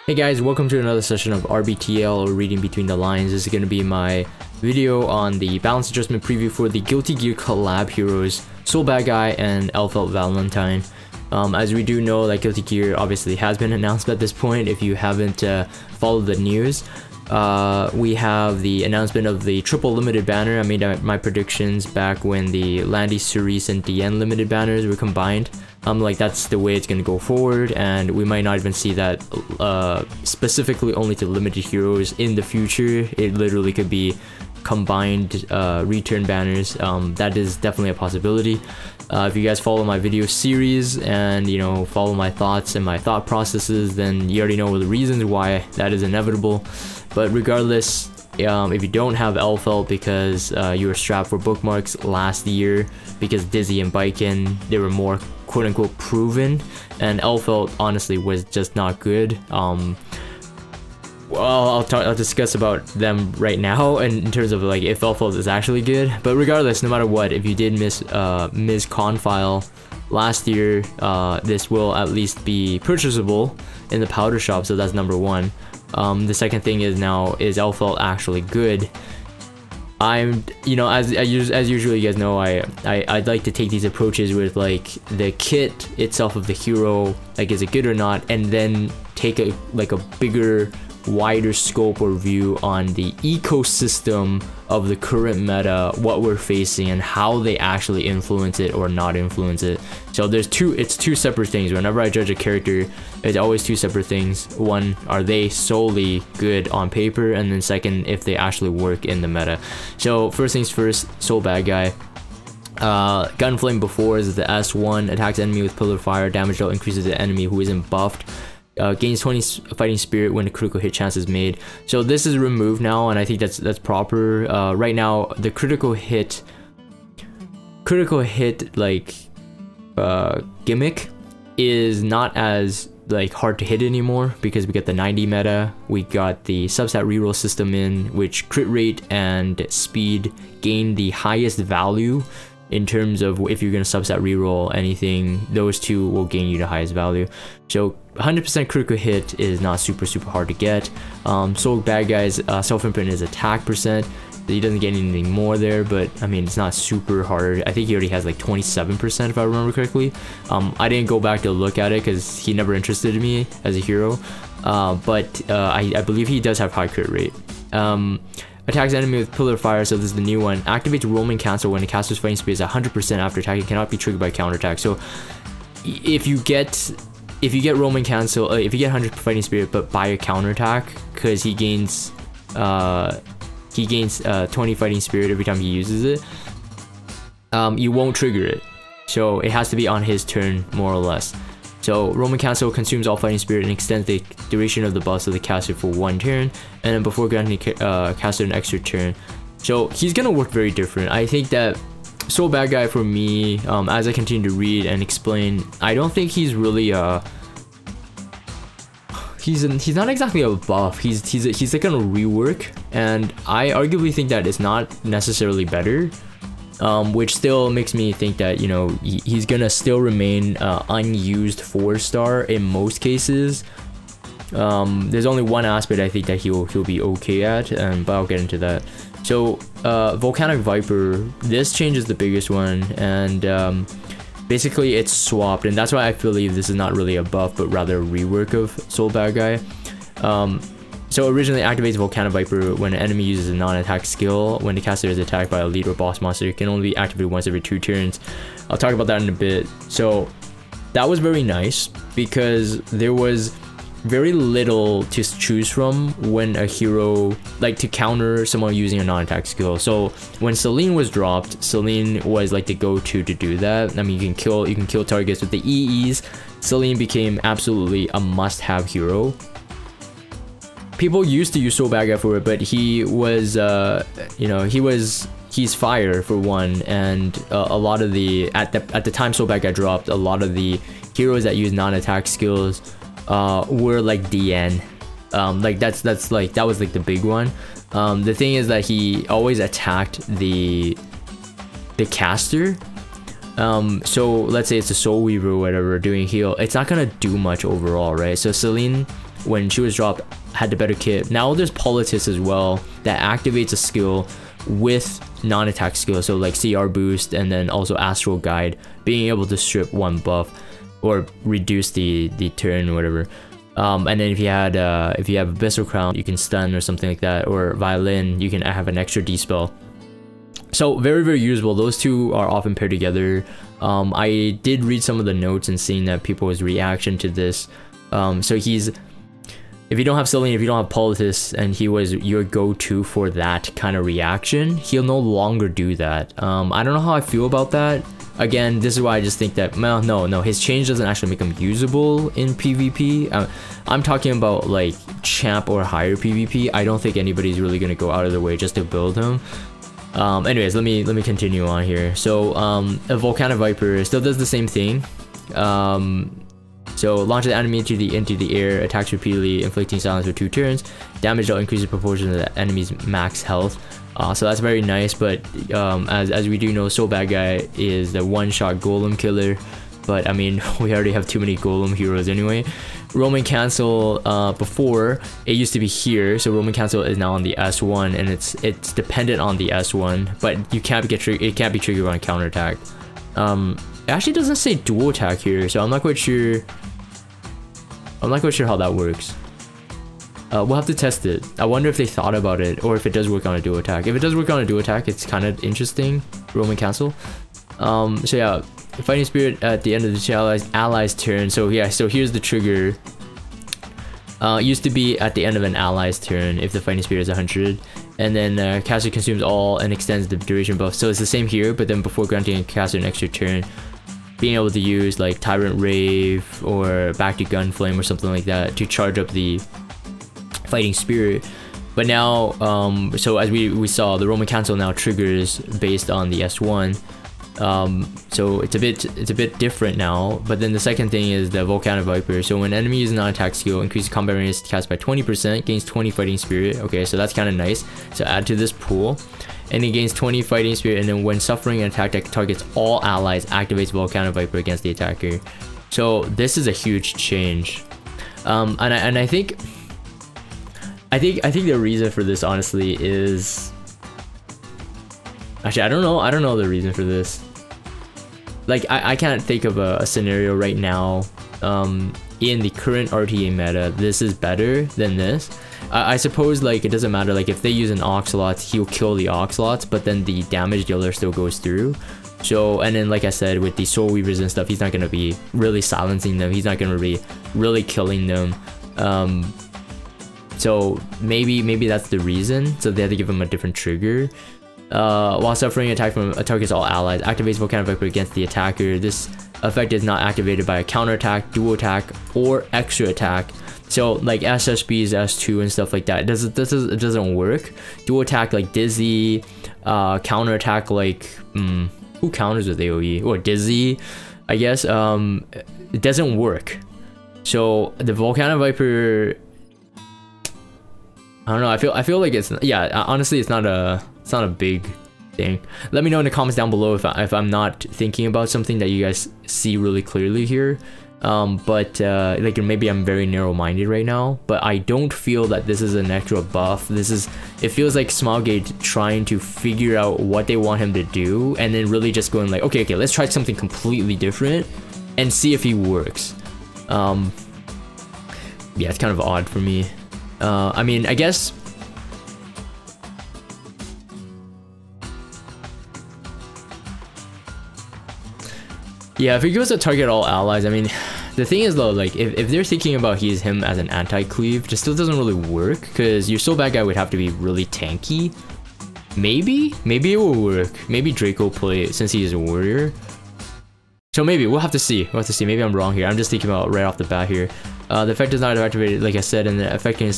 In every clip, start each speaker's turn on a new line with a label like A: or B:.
A: Hey guys, welcome to another session of RBTL, or Reading Between the Lines. This is going to be my video on the balance adjustment preview for the Guilty Gear Collab heroes, Soul Badguy and Elphelt Valentine. As we do know, that Guilty Gear obviously has been announced at this point. If you haven't followed the news, we have the announcement of the triple limited banner. I made my predictions back when the Landy, Cerise, and DN limited banners were combined. Like that's the way it's gonna go forward, and we might not even see that specifically only to limited heroes in the future. It literally could be combined return banners. That is definitely a possibility. If you guys follow my video series and follow my thoughts and my thought processes, then you already know the reasons why that is inevitable. But regardless, if you don't have Elphelt because you were strapped for bookmarks last year because Dizzy and Biken, they were more quote-unquote proven, and Elphelt honestly was just not good. Well, I'll discuss about them right now in terms of like if Elphelt is actually good. But regardless, no matter what, if you did miss Confile last year, this will at least be purchasable in the powder shop, so that's number one. The second thing is, now is Elphelt actually good? As usual, you guys know I'd like to take these approaches with like the kit itself of the hero, like is it good or not, and then take a bigger, wider scope or view on the ecosystem of the current meta, what we're facing, and how they actually influence it or not influence it. So it's two separate things. Whenever I judge a character, it's always two separate things. One, are they solely good on paper, and then second, if they actually work in the meta. So first things first, Soul Badguy. Gunflame before is the S1, attacks enemy with pillar fire, damage dealt increases the enemy who isn't buffed. Gains 20 fighting spirit when a critical hit chance is made. So this is removed now, and I think that's proper. Right now, the critical hit like gimmick is not as like hard to hit anymore, because we got the 90 meta, we got the substat reroll system in which crit rate and speed gain the highest value. In terms of if you're going to substat reroll anything, those two will gain you the highest value. So 100% critical hit is not super hard to get. Soul Badguy's self-imprint is attack percent. He doesn't get anything more there, but I mean, it's not super hard. I think he already has like 27% if I remember correctly. I didn't go back to look at it because he never interested me as a hero, but I believe he does have high crit rate. Attacks enemy with pillar fire, so this is the new one. Activates roaming cancel when the caster's fighting speed is 100% after attacking, cannot be triggered by counterattack. So if you get roaming cancel, if you get 100 fighting spirit but by a counterattack, because he gains 20 fighting spirit every time he uses it, you won't trigger it. So it has to be on his turn, more or less. So roaming cancel consumes all fighting spirit and extends the duration of the buff of the caster for 1 turn, and then before granting caster an extra turn. So he's gonna work very different. I think that Soul Badguy for me, as I continue to read and explain, I don't think he's really he's not exactly a buff. He's like gonna rework, and I arguably think that it's not necessarily better. Which still makes me think that he's gonna still remain unused 4-star in most cases. There's only one aspect I think that he'll be okay at, but I'll get into that. So Volcanic Viper, this change is the biggest one, and basically it's swapped, and that's why I believe this is not really a buff but rather a rework of Soul Badguy. So originally activates Volcanic Viper when an enemy uses a non-attack skill. When the caster is attacked by a lead or boss monster, it can only be activated once every 2 turns. I'll talk about that in a bit. So that was very nice because there was very little to choose from when a hero, like to counter someone using a non-attack skill. So when Celine was dropped, Celine was like the go-to to do that. I mean, you can kill targets with the EEs. Celine became absolutely a must-have hero. People used to use Soul Badguy for it, but he was, he's fire for one, and a lot of the at the time Soul Badguy dropped, a lot of the heroes that use non-attack skills were like DN. That was like the big one. The thing is that he always attacked the caster. So let's say it's a Soul Weaver or whatever doing heal, it's not gonna do much overall, right? So Celine when she was dropped, had the better kit. Now there's Politics as well that activates a skill with non-attack skill, so like CR boost and then also Astral Guide, being able to strip one buff or reduce the turn or whatever. And then if you have Abyssal Crown, you can stun or something like that, or Violin, you can have an extra dispel. So very, very usable. Those two are often paired together. I did read some of the notes and seeing that people's reaction to this. So he's, if you don't have Celine, if you don't have Politis, and he was your go-to for that kind of reaction, he'll no longer do that. I don't know how I feel about that. Again, this is why I just think that, well, no, his change doesn't actually make him usable in PvP. I'm talking about like champ or higher PvP. I don't think anybody's really gonna go out of their way just to build him. Anyways, let me continue on here. So a Volcanic Viper still does the same thing. So launch the enemy into the air, attacks repeatedly, inflicting silence for 2 turns. Damage will increase the proportion of the enemy's max health. So that's very nice, but as we do know, So Bad Guy is the one-shot golem killer. But I mean, we already have too many golem heroes anyway. Roman Cancel, before it used to be here, so Roman Cancel is now on the S1, and it's dependent on the S1, but you can't get it can't be triggered on counterattack. It actually doesn't say dual attack here, so I'm not quite sure. I'm not quite sure how that works. We'll have to test it. I wonder if they thought about it, or if it does work on a dual attack. If it does work on a dual attack, it's kind of interesting. Roman Cancel. So yeah, Fighting Spirit at the end of the ally's turn. So yeah, so here's the trigger. Used to be at the end of an ally's turn if the Fighting Spirit is 100, and then caster consumes all and extends the duration buff. So it's the same here, but then before granting a caster an extra turn, being able to use like Tyrant Rave or Back to Gunflame or something like that to charge up the Fighting Spirit. But now, so as we saw, the Roman Cancel now triggers based on the S1. So it's a bit different now. But then the second thing is the Volcanic Viper. So when enemy uses non-attack skill, increases combat range cast by 20%, gains 20 Fighting Spirit. Okay, so that's kind of nice. So add to this pool, and it gains 20 Fighting Spirit. And then when suffering an attack that targets all allies, activates Volcanic Viper against the attacker. So this is a huge change. And I think the reason for this honestly is, actually, I don't know the reason for this. Like, I can't think of a scenario right now in the current RTA meta this is better than this. I suppose like it doesn't matter, like if they use an Oxalot, he'll kill the Oxalots, but then the damage dealer still goes through. So, and then like I said, with the Soul Weavers and stuff, he's not gonna be really silencing them, he's not gonna be really killing them. So maybe that's the reason, so they had to give him a different trigger. While suffering an attack from targets all allies, activates Volcanic Viper against the attacker. This effect is not activated by a counterattack, dual attack, or extra attack. So like SSBs, S2 and stuff like that, it doesn't work. Dual attack like Dizzy, counterattack like who counters with AoE? Or Dizzy, I guess. It doesn't work. So the Volcanic Viper, I don't know. I feel like it's, yeah. Honestly, it's not a big thing. Let me know in the comments down below if I'm not thinking about something that you guys see really clearly here. But like maybe I'm very narrow-minded right now. But I don't feel that this is an extra buff. It feels like Smilegate trying to figure out what they want him to do, and then really just going like, okay, let's try something completely different and see if he works. Yeah, it's kind of odd for me. I mean, I guess yeah, if he goes to target all allies, I mean, the thing is though, like if they're thinking about him as an anti-cleave, just still doesn't really work, because your So Bad Guy would have to be really tanky. Maybe it will work. Maybe Draco play it since he is a warrior. So maybe we'll have to see. Maybe I'm wrong here. I'm just thinking about right off the bat here. The effect does not activate, like I said, and the effect can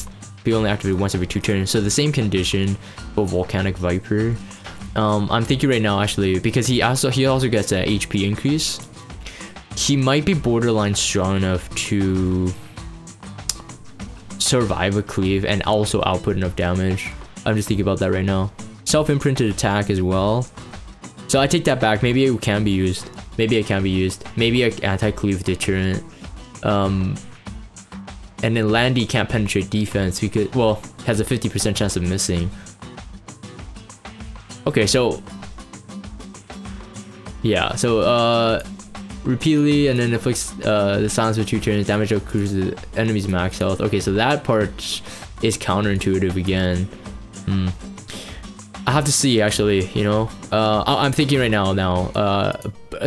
A: be only activated once every 2 turns. So the same condition for Volcanic Viper. I'm thinking right now actually, because he also gets an HP increase. He might be borderline strong enough to survive a cleave and also output enough damage. I'm just thinking about that right now. Self-imprinted attack as well. So I take that back. Maybe it can be used. Maybe an anti-cleave deterrent. And And then Landy can't penetrate defense because, well, has a 50% chance of missing. Okay, so yeah, so repeatedly, and then inflicts the silence for 2 turns, damage accrues the enemy's max health. Okay, so that part is counterintuitive again. I have to see, actually, you know. I'm thinking right now,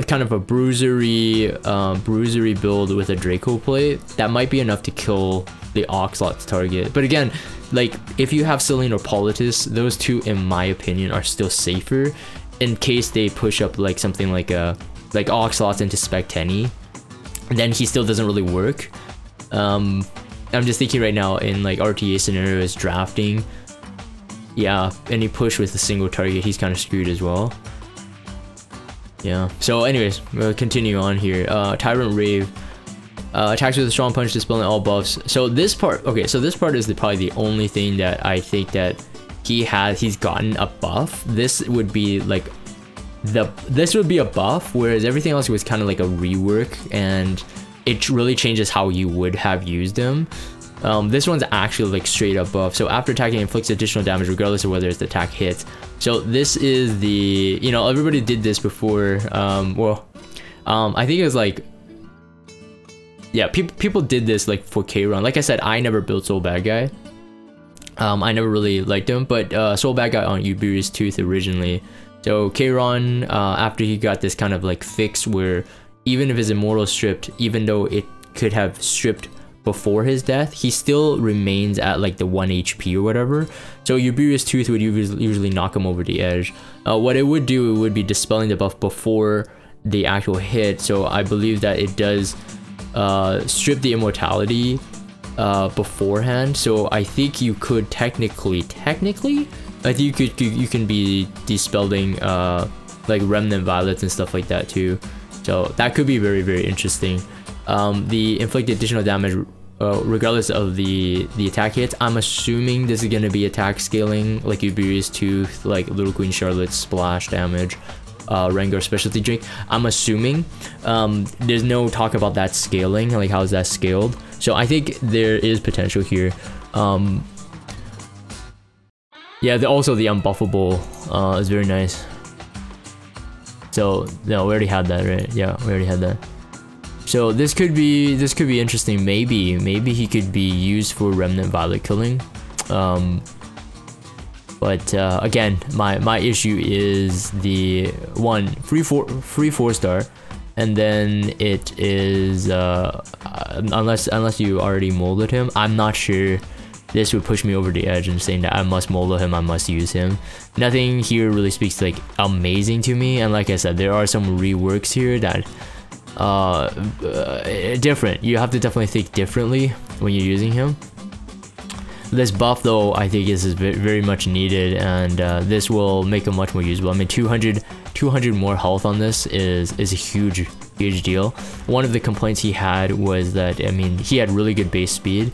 A: kind of a bruisery build with a Draco plate. That might be enough to kill the Oxlot's target. But again, like, if you have Celine or Politis, those two, in my opinion, are still safer in case they push up like something like Oxlots into Spec Tenny. Then he still doesn't really work. I'm just thinking right now in like RTA scenarios, drafting. Yeah, any push with a single target, he's kind of screwed as well. Yeah, so anyways, we'll continue on here. Tyrant Rave attacks with a strong punch, dispelling all buffs. So this part, okay, so this part is probably the only thing that I think that he's gotten a buff. This would be like this would be a buff, whereas everything else was kind of like a rework, and it really changes how you would have used him. This one's actually like straight up buff. So after attacking, inflicts additional damage regardless of whether its attack hits. So this is the, you know, everybody did this before. I think it was like, yeah, people did this like for K-Ron. Like I said, I never built Soul Badguy. I never really liked him, but Soul Badguy on Uberi's Tooth originally. So K-Ron, after he got this kind of like fix where even if his immortal stripped, even though it could have stripped before his death, he still remains at like the 1 HP or whatever. So Uberi's Tooth would usually knock him over the edge. What it would do, it would be dispelling the buff before the actual hit. So I believe that it does strip the immortality beforehand. So I think you could technically, I think you can be dispelling like Remnant Violets and stuff like that too. So that could be very, very interesting. The inflicted additional damage regardless of the attack hits. I'm assuming this is going to be attack scaling like Uberi's Tooth, like Little Queen Charlotte's splash damage, Rengar specialty drink. I'm assuming there's no talk about that scaling, like how is that scaled. So I think there is potential here. Yeah, also the unbuffable is very nice. So no, we already had that, right? Yeah, we already had that. So this could be interesting. Maybe he could be used for Remnant Violet killing. But again, my issue is the one free 4-star, and then it is unless you already molded him. I'm not sure. This would push me over the edge and saying that I must mold him, I must use him. Nothing here really speaks like amazing to me, and like I said, there are some reworks here that different. You have to definitely think differently when you're using him. This buff though, I think is very much needed, and this will make him much more usable. I mean, 200 more health on this is a huge deal. One of the complaints he had was that, I mean, he had really good base speed,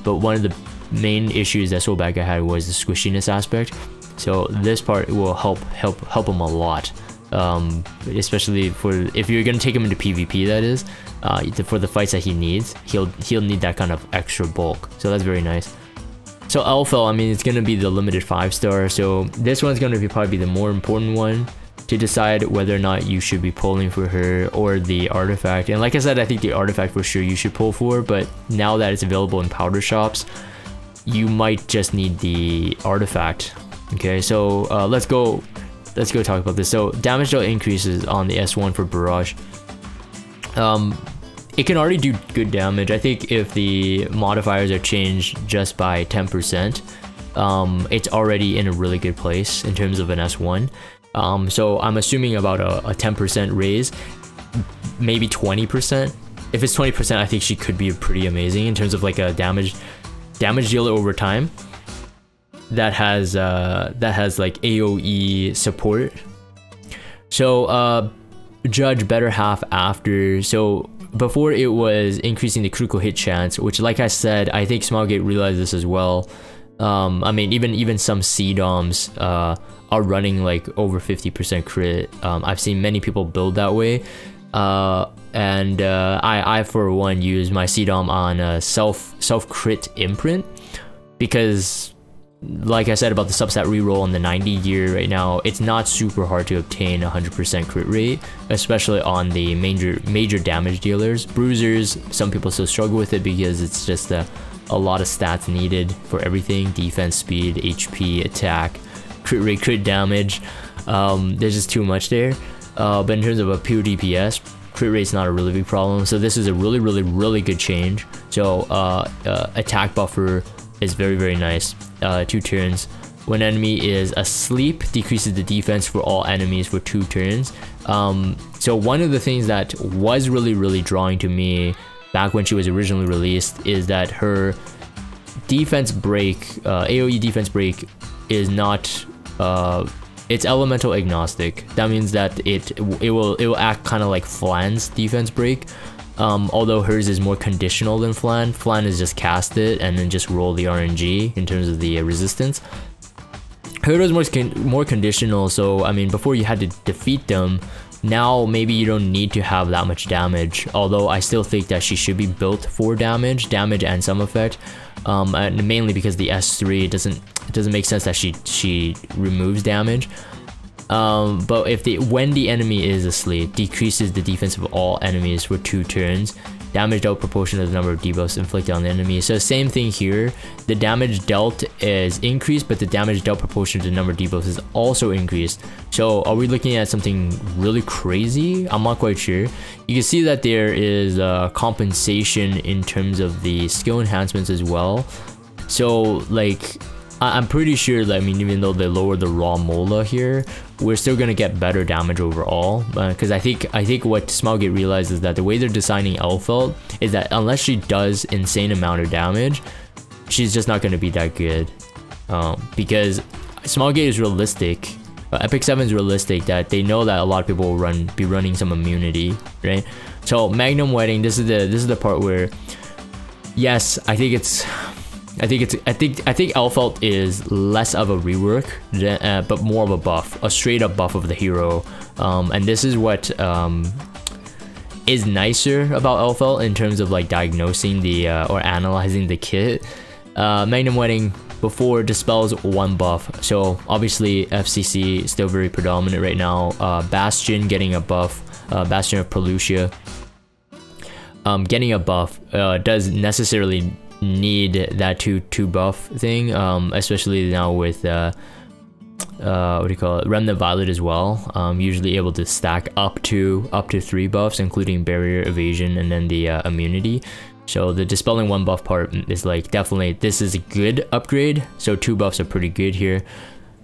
A: but one of the main issues that Soul Badguy had was the squishiness aspect. So this part will help him a lot, especially for if you're gonna take him into PvP. That is, for the fights that he needs, he'll need that kind of extra bulk. So that's very nice. So Elphelt, I mean, it's gonna be the limited 5-star. So this one's gonna be probably the more important one to decide whether or not you should be pulling for her or the artifact. And like I said, I think the artifact for sure you should pull for, but now that it's available in powder shops, you might just need the artifact. Okay, so let's go talk about this. So damage dealt increases on the S1 for Barrage. It can already do good damage. I think if the modifiers are changed just by 10%, it's already in a really good place in terms of an S1. So I'm assuming about a 10% raise, maybe 20%. If it's 20%, I think she could be pretty amazing in terms of like a damage dealer over time that has like AoE support. So judge better half after. So before it was increasing the critical hit chance, which like I said, I think Smilegate realized this as well. I mean, even some C-DOMs are running like over 50% crit. I've seen many people build that way. and I for one use my CDOM on self crit imprint, because like I said about the substat reroll on the 90 gear right now, it's not super hard to obtain 100% crit rate, especially on the major damage dealers. Bruisers, some people still struggle with it because it's just a lot of stats needed for everything: defense, speed, HP, attack, crit rate, crit damage. There's just too much there. But in terms of a pure DPS, crit rate's not a really big problem. So this is a really good change. So attack buffer is very nice. 2 turns. When enemy is asleep, decreases the defense for all enemies for 2 turns. So one of the things that was really drawing to me back when she was originally released is that her defense break, AoE defense break, is not it's elemental agnostic. That means that it will act kind of like Flan's defense break. Although hers is more conditional than Flan. Flan is just cast it and then just roll the RNG in terms of the resistance. Hers was more conditional, so I mean, before you had to defeat them, now maybe you don't need to have that much damage. Although I still think that she should be built for damage and some effect. And mainly because the S3 it doesn't make sense that she removes damage. But when the enemy is asleep, decreases the defense of all enemies for 2 turns. Damage dealt proportional to the number of debuffs inflicted on the enemy. So same thing here. The damage dealt is increased, but the damage dealt proportional to the number of debuffs is also increased. So are we looking at something really crazy? I'm not quite sure. You can see that there is compensation in terms of the skill enhancements as well. So like, I'm pretty sure that, I mean, even though they lowered the raw mola here, we're still gonna get better damage overall. Because I think what Smilegate realized is that the way they're designing Elphelt is that unless she does insane amount of damage, she's just not gonna be that good. Because Smilegate is realistic. Epic 7 is realistic that they know that a lot of people will be running some immunity, right? So Magnum Wedding, this is the part where, yes, I think Elphelt is less of a rework, but more of a buff, a straight up buff of the hero. And this is what is nicer about Elphelt in terms of like diagnosing the or analyzing the kit. Magnum Wedding before dispels 1 buff, so obviously FCC still very predominant right now. Bastion getting a buff, Bastion of Pelusia getting a buff does necessarily need that 2 buff thing, especially now with what do you call it, Remnant Violet as well. Usually able to stack up to 3 buffs, including barrier, evasion, and then the immunity. So the dispelling 1 buff part is like, definitely this is a good upgrade. So 2 buffs are pretty good here.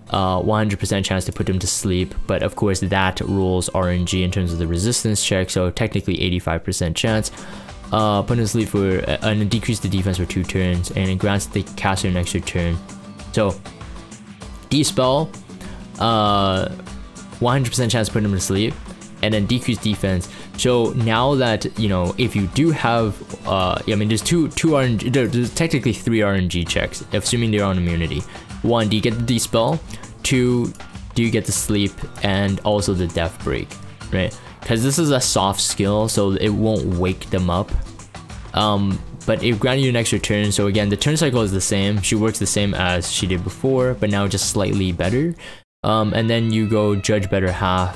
A: 100% chance to put them to sleep, but of course that rules RNG in terms of the resistance check, so technically 85% chance. Put them to sleep for and decrease the defense for 2 turns, and it grants the caster an extra turn. So Dispel, 100% chance to put them to sleep, and then decrease defense. So now that, you know, if you do have I mean, there's two RNG, there's technically 3 RNG checks, assuming they're on immunity. 1, do you get the Dispel? 2, do you get the sleep, and also the death break, right? Because this is a soft skill, so it won't wake them up. But it grants you an extra turn. So again, the turn cycle is the same. She works the same as she did before, but now just slightly better. And then you go Judge Better Half,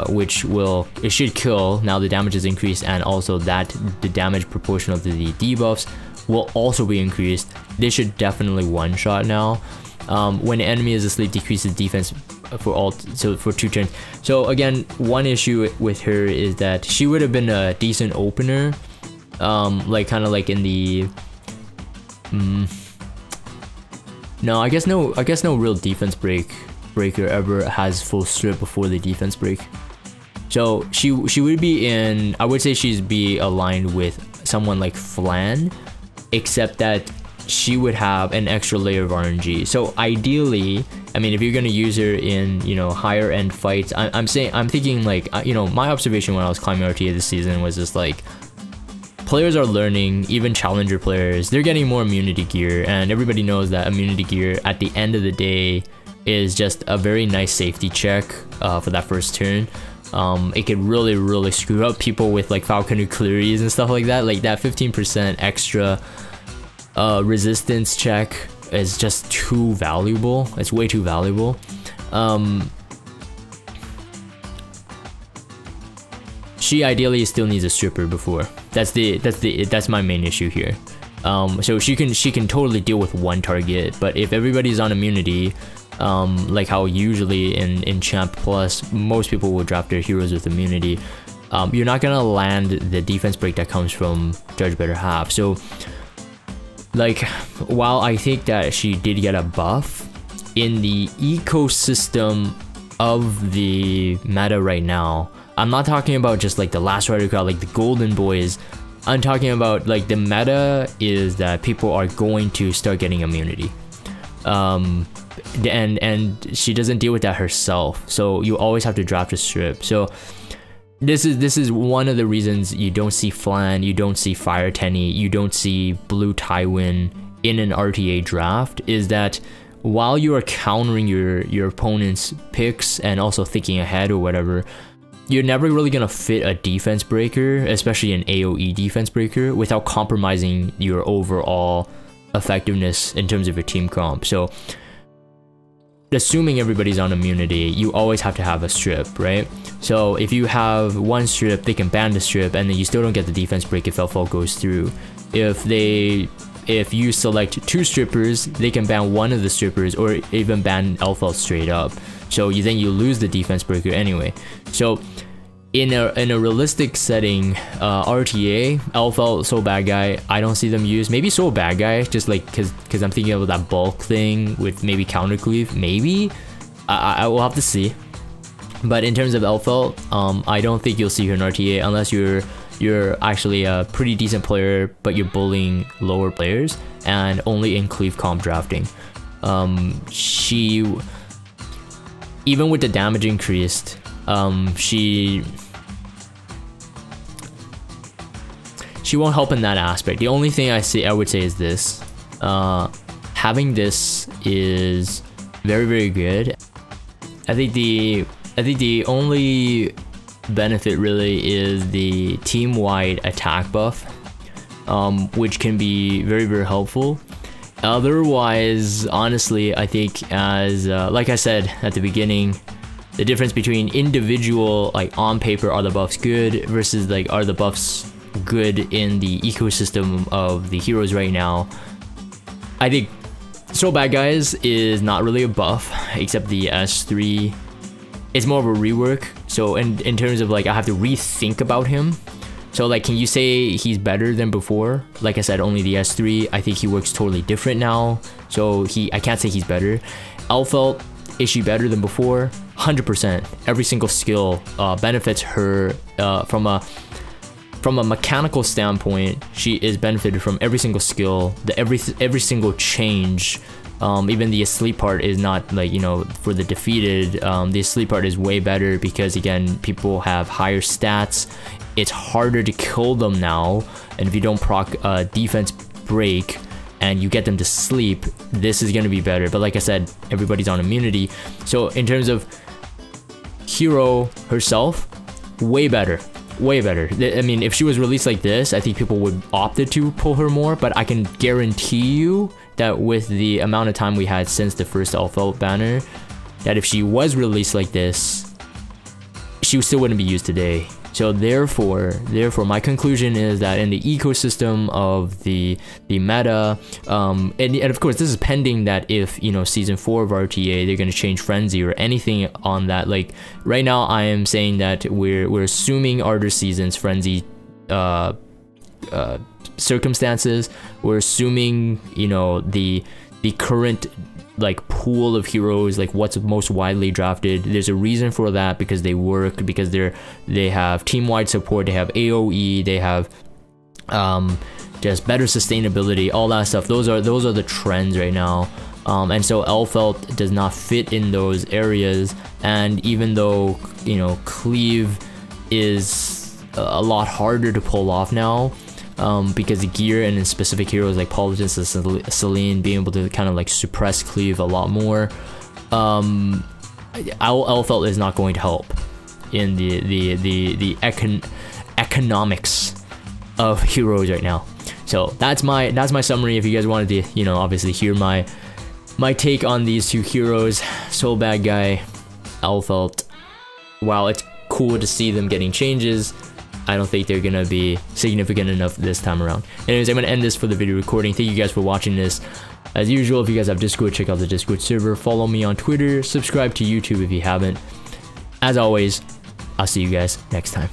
A: which it should kill. Now the damage is increased, and also that the damage proportional to the debuffs will also be increased. This should definitely one-shot now. When the enemy is asleep, decreases defense for 2 turns. So again, one issue with her is that she would have been a decent opener, like kind of like in the no, I guess no real defense breaker ever has full strip before the defense break. So she would be in, I would say she'd be aligned with someone like Flan, except that she would have an extra layer of RNG. So ideally, I mean, if you're gonna use her in, you know, higher end fights, I'm thinking like, you know, my observation when I was climbing RTA this season was just like, players are learning, even challenger players, they're getting more immunity gear, and everybody knows that immunity gear at the end of the day is just a very nice safety check for that first turn. it could really screw up people with like Falconer Clearies and stuff like that. Like that 15% extra resistance check is just too valuable. It's way too valuable. She ideally still needs a stripper before. That's my main issue here. So she can totally deal with one target, but if everybody's on immunity, like how usually in Champ Plus most people will draft their heroes with immunity, you're not gonna land the defense break that comes from Judge Better Half. So like, while I think that she did get a buff in the ecosystem of the meta right now, I'm not talking about just like the last rider crowd, like the golden boys. I'm talking about like the meta is that people are going to start getting immunity. And she doesn't deal with that herself, so you always have to draft a strip. So this is one of the reasons you don't see Flan, you don't see Fire Tenny, you don't see Blue Tywin in an RTA draft, is that while you are countering your opponent's picks and also thinking ahead or whatever, you're never really gonna fit a defense breaker, especially an AoE defense breaker, without compromising your overall effectiveness in terms of your team comp. So assuming everybody's on immunity, you always have to have a strip, right? So if you have one strip, they can ban the strip, and then you still don't get the defense break if Elphelt goes through. If you select two strippers, they can ban one of the strippers, or even ban Elphelt straight up. So then you lose the defense breaker anyway. So in a realistic setting, RTA, Elphelt, Soul Badguy, I don't see them use. Maybe Soul Badguy, just like because I'm thinking about that bulk thing with maybe counter cleave. Maybe I will have to see. But in terms of Elphelt, I don't think you'll see her in RTA unless you're actually a pretty decent player, but you're bullying lower players and only in cleave comp drafting. She, even with the damage increased, she won't help in that aspect. The only thing I would say is this: having this is very good. I think the only benefit really is the team-wide attack buff, which can be very helpful. Otherwise, honestly, I think as like I said at the beginning, the difference between individual, like on paper, are the buffs good versus like are the buffs good in the ecosystem of the heroes right now. I think Soul Badguy is not really a buff, except the S3. It's more of a rework. So in terms of like, I have to rethink about him. So like, can you say he's better than before? Like I said, only the S3. I think he works totally different now. So I can't say he's better. Elphelt, is she better than before? 100%. Every single skill benefits her from a mechanical standpoint. She is benefited from every single skill, every single change. Even the asleep part is not like, you know, for the defeated. The asleep part is way better because again, people have higher stats. It's harder to kill them now, and if you don't proc defense break and you get them to sleep, this is going to be better. But like I said, everybody's on immunity. So in terms of hero herself, way better. I mean, if she was released like this, I think people would opted to pull her more, but I can guarantee you that with the amount of time we had since the first Elphelt banner, that if she was released like this, she still wouldn't be used today. So therefore my conclusion is that in the ecosystem of the meta, and of course this is pending that if, you know, season 4 of RTA they're going to change Frenzy or anything on that. Like right now I am saying that we're assuming Ardor Season's Frenzy circumstances. We're assuming, you know, the current like pool of heroes, like what's most widely drafted. There's a reason for that, because they work, because they have team-wide support, they have AoE, they have just better sustainability, all that stuff. Those are the trends right now. And so Elphelt does not fit in those areas. And even though, you know, cleave is a lot harder to pull off now, because the gear and in specific heroes like Paladins and Celine being able to kind of like suppress cleave a lot more, Elphelt is not going to help. in the economics of heroes right now. So that's my summary. If you guys wanted to, you know, obviously hear my take on these two heroes, Soul Badguy, Elphelt, while it's cool to see them getting changes, I don't think they're gonna be significant enough this time around. Anyways, I'm gonna end this for the video recording. Thank you guys for watching this. As usual, if you guys have Discord, check out the Discord server. Follow me on Twitter. Subscribe to YouTube if you haven't. As always, I'll see you guys next time.